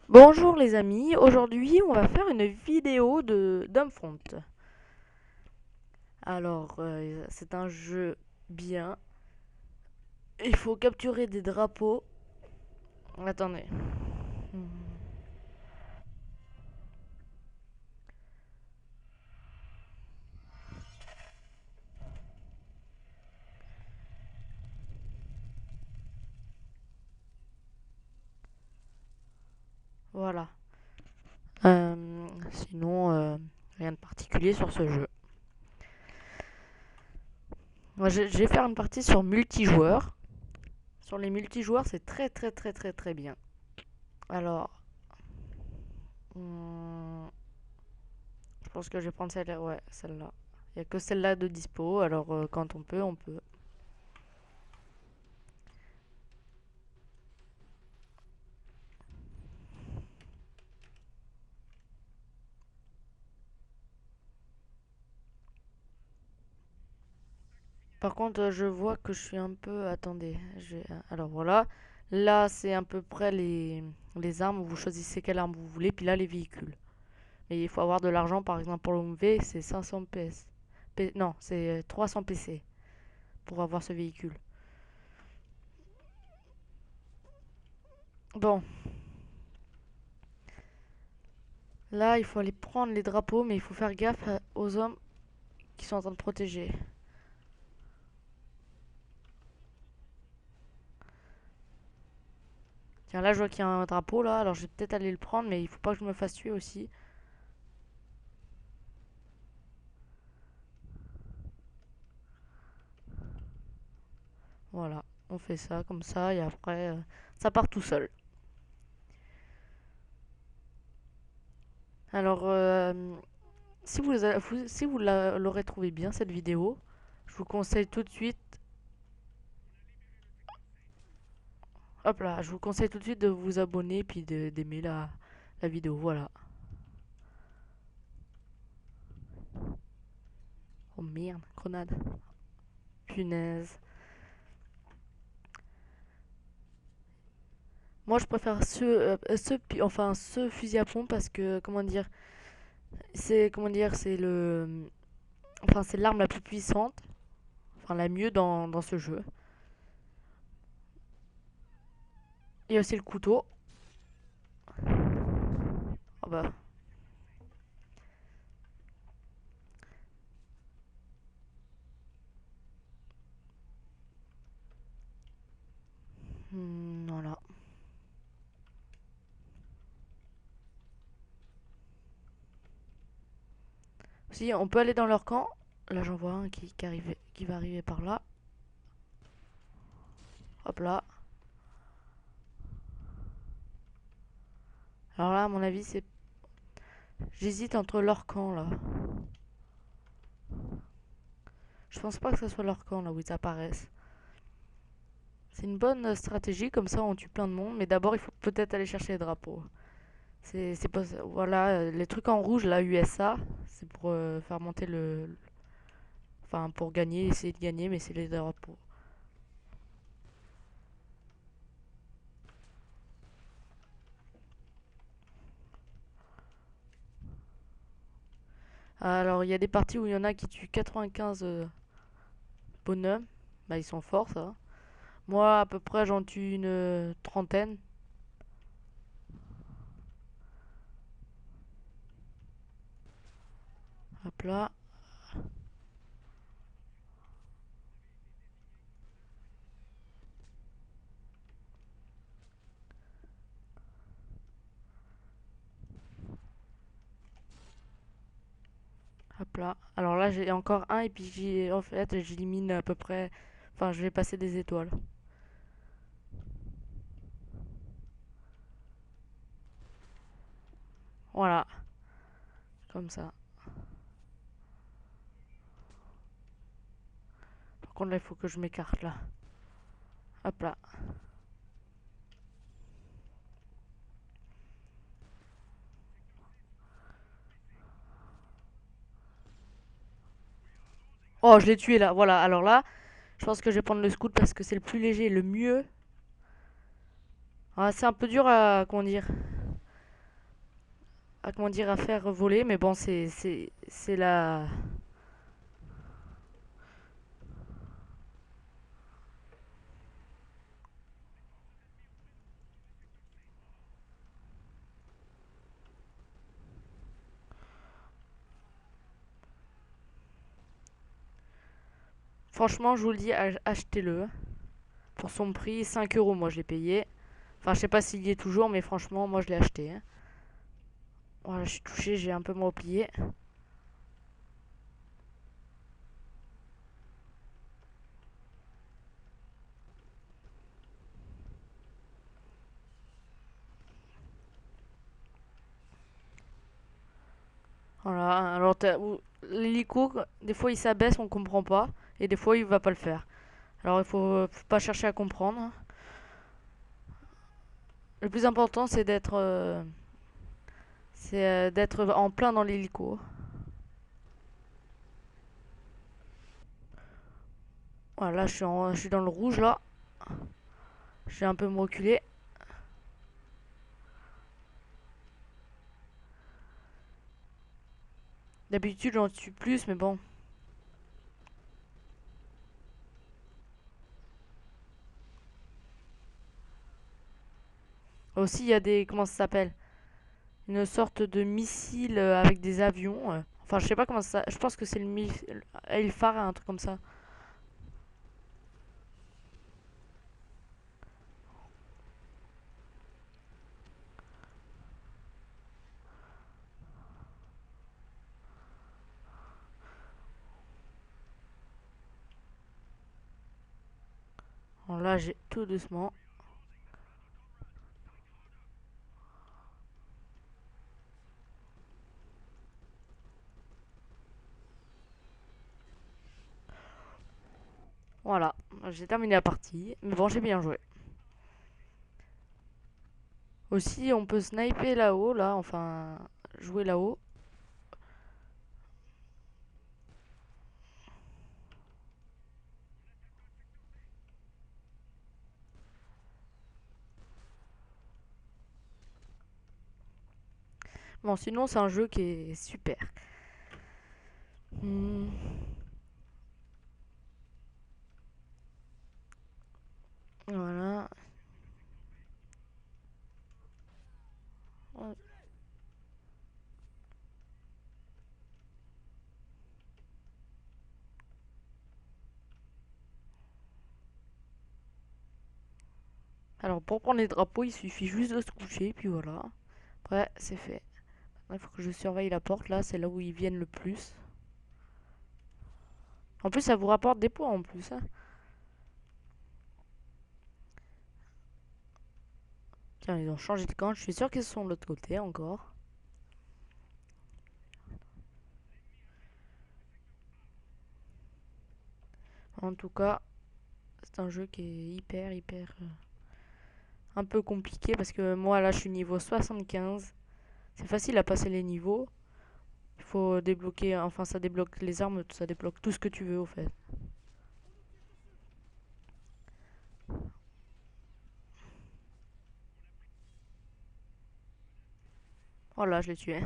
Bonjour les amis, aujourd'hui on va faire une vidéo de d'Homefront. Alors c'est un jeu bien, il faut capturer des drapeaux. Attendez. Hmm. Voilà. Sinon, rien de particulier sur ce jeu. Moi, je vais faire une partie sur multijoueur. Sur les multijoueurs, c'est très très très très très bien. Alors, hmm, je pense que je vais prendre celle-là. Ouais, celle-là. Il n'y a que celle-là de dispo, alors quand on peut, on peut. Par contre, je vois que je suis un peu. Attendez. Alors voilà. Là, c'est à peu près les armes. Vous choisissez quelle arme vous voulez. Puis là, les véhicules. Mais il faut avoir de l'argent. Par exemple, pour l'OMV, c'est 500 PS. Non, c'est 300 PC pour avoir ce véhicule. Bon, là, il faut aller prendre les drapeaux. Mais il faut faire gaffe aux hommes qui sont en train de protéger. Tiens, là, je vois qu'il y a un drapeau là. Alors, je vais peut-être aller le prendre. Mais il faut pas que je me fasse tuer aussi. Voilà. On fait ça comme ça. Et après, ça part tout seul. Alors, si vous l'aurez trouvé bien cette vidéo, je vous conseille tout de suite, hop là, je vous conseille tout de suite de vous abonner puis d'aimer la vidéo. Voilà. Oh merde, grenade. Punaise. Moi, je préfère enfin ce fusil à pompe parce que c'est enfin c'est l'arme la plus puissante, enfin la mieux dans ce jeu. Il y a aussi le couteau. Oh bah, voilà. Si on peut aller dans leur camp. Là, j'en vois un qui va arriver par là. Hop là. Alors là, à mon avis, c'est. J'hésite entre leur camp là. Je pense pas que ce soit leur camp là où ils apparaissent. C'est une bonne stratégie, comme ça on tue plein de monde, mais d'abord il faut peut-être aller chercher les drapeaux. C'est pas. Voilà, les trucs en rouge là, USA, c'est pour faire monter le. Enfin, pour gagner, essayer de gagner, mais c'est les drapeaux. Alors il y a des parties où il y en a qui tuent 95 bonhommes. Bah ils sont forts ça. Moi à peu près j'en tue une trentaine. Hop là. Hop là. Alors là, j'ai encore un et puis en fait, j'élimine à peu près. Enfin, je vais passer des étoiles. Voilà, comme ça. Par contre, là, il faut que je m'écarte là. Hop là. Oh, je l'ai tué là. Voilà. Alors là, je pense que je vais prendre le scout parce que c'est le plus léger, le mieux. Ah, c'est un peu dur à comment dire. comment dire, à faire voler, mais bon, c'est la... Franchement, je vous le dis, achetez-le. Pour son prix, 5 euros, moi je l'ai payé. Enfin, je sais pas s'il y est toujours, mais franchement, moi je l'ai acheté, hein. Voilà, je suis touché, j'ai un peu moins plié. Voilà, alors l'hélico, des fois il s'abaisse, on comprend pas, et des fois il va pas le faire. Alors faut pas chercher à comprendre. Le plus important c'est d'être en plein dans l'hélico. Voilà, là je suis dans le rouge là. Je vais un peu me reculer. D'habitude j'en tue plus, mais bon. Aussi il y a des, comment ça s'appelle? Une sorte de missile avec des avions. Enfin je sais pas comment ça. Je pense que c'est le missile Hellfire, un truc comme ça. Alors là j'ai tout doucement. Voilà, j'ai terminé la partie. Mais bon, j'ai bien joué. Aussi, on peut sniper là-haut, là, enfin, jouer là-haut. Bon, sinon, c'est un jeu qui est super. Hmm, voilà. Alors, pour prendre les drapeaux, il suffit juste de se coucher, puis voilà. Après, c'est fait. Il faut que je surveille la porte, là, c'est là où ils viennent le plus. En plus, ça vous rapporte des points en plus, hein. Tiens, ils ont changé de camp. Je suis sûr qu'ils sont de l'autre côté encore. En tout cas, c'est un jeu qui est hyper, un peu compliqué parce que moi, là, je suis niveau 75. C'est facile à passer les niveaux. Il faut débloquer, enfin ça débloque les armes, ça débloque tout ce que tu veux au fait. Voilà, je l'ai tué.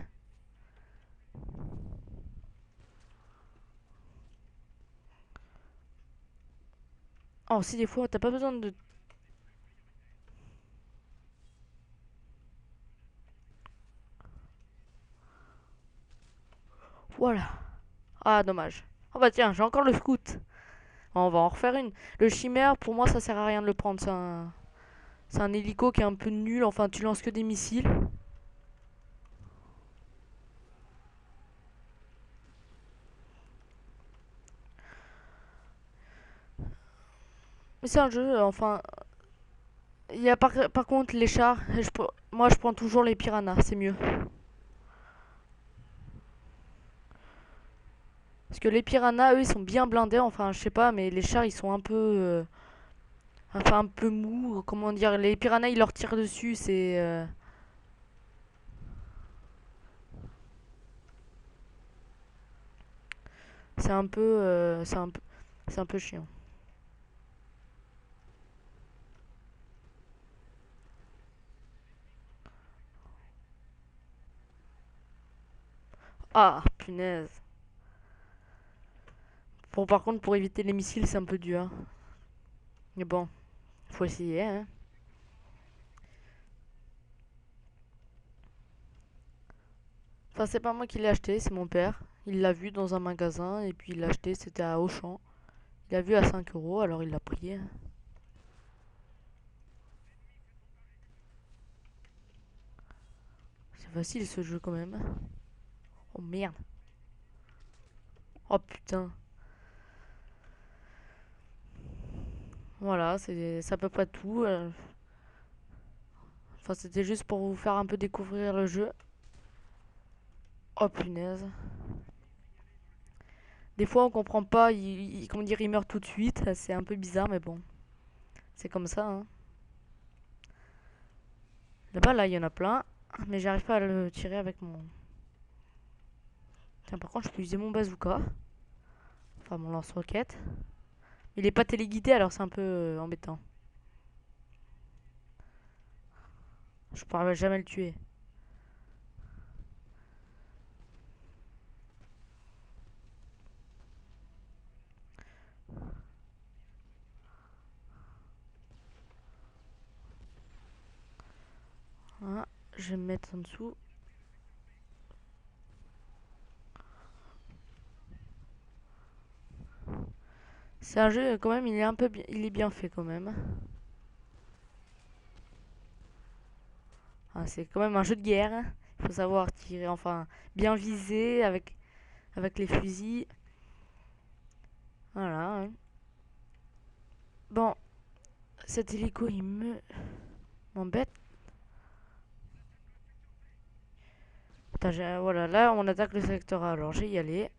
Oh, si des fois t'as pas besoin de... Voilà. Ah, dommage. Oh bah tiens, j'ai encore le scout. On va en refaire une. Le chimère, pour moi, ça sert à rien de le prendre. C'est un hélico qui est un peu nul. Enfin, tu lances que des missiles. Mais c'est un jeu, enfin... Il y a par contre les chars. Moi, je prends toujours les piranhas, c'est mieux. Parce que les piranhas, eux, ils sont bien blindés. Enfin, je sais pas, mais les chars, ils sont un peu... enfin, un peu mou, comment dire, les piranhas ils leur tirent dessus, c'est un peu, c'est un peu chiant. Ah, punaise. Bon, par contre, pour éviter les missiles, c'est un peu dur. Mais bon, faut essayer, hein. Enfin, c'est pas moi qui l'ai acheté, c'est mon père. Il l'a vu dans un magasin et puis il l'a acheté, c'était à Auchan. Il a vu à 5 euros, alors il l'a pris, hein. C'est facile ce jeu quand même. Oh merde. Oh putain. Voilà, c'est à peu près tout. Enfin, c'était juste pour vous faire un peu découvrir le jeu. Oh punaise. Des fois, on comprend pas, comment dire, il meurt tout de suite. C'est un peu bizarre, mais bon. C'est comme ça, hein. Là-bas, là, il y en a plein. Mais j'arrive pas à le tirer avec mon... Tiens, par contre, je peux utiliser mon bazooka. Enfin, mon lance-roquette. Il est pas téléguidé, alors c'est un peu embêtant. Je pourrais jamais le tuer. Voilà. Je vais me mettre en dessous. C'est un jeu, quand même, il est un peu il est bien fait, quand même. Ah, c'est quand même un jeu de guerre, hein. Il faut savoir tirer, enfin, bien viser avec les fusils. Voilà, hein. Bon, cet hélico, il m'embête. Attends, voilà, là, on attaque le secteur A, alors je vais y aller.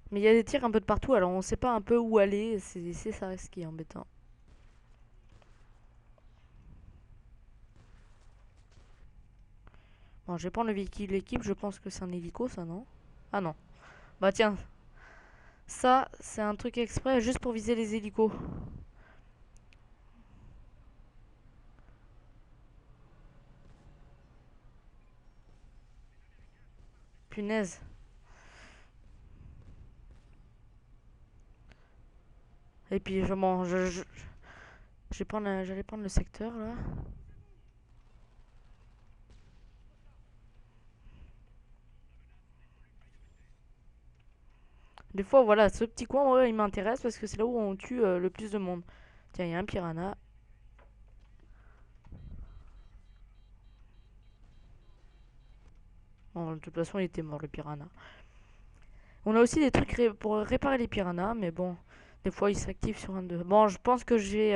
Mais il y a des tirs un peu de partout, alors on sait pas un peu où aller. C'est ça ce qui est embêtant. Bon, je vais prendre le véhicule d'équipe, je pense que c'est un hélico, ça, non? Ah non. Bah tiens, ça, c'est un truc exprès juste pour viser les hélicos. Punaise. Et puis, j'allais prendre le secteur, là. Des fois, voilà, ce petit coin, ouais, il m'intéresse parce que c'est là où on tue le plus de monde. Tiens, il y a un piranha. Bon, de toute façon, il était mort, le piranha. On a aussi des trucs pour réparer les piranhas, mais bon, des fois, ils s'activent sur un d'eux. Bon, je pense que je vais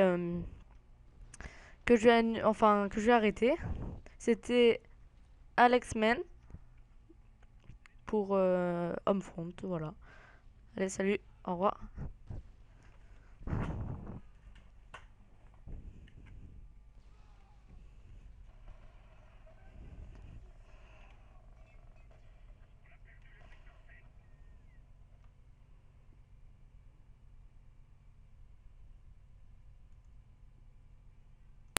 arrêter. C'était Alex Men pour Homefront, voilà. Allez, salut, au revoir.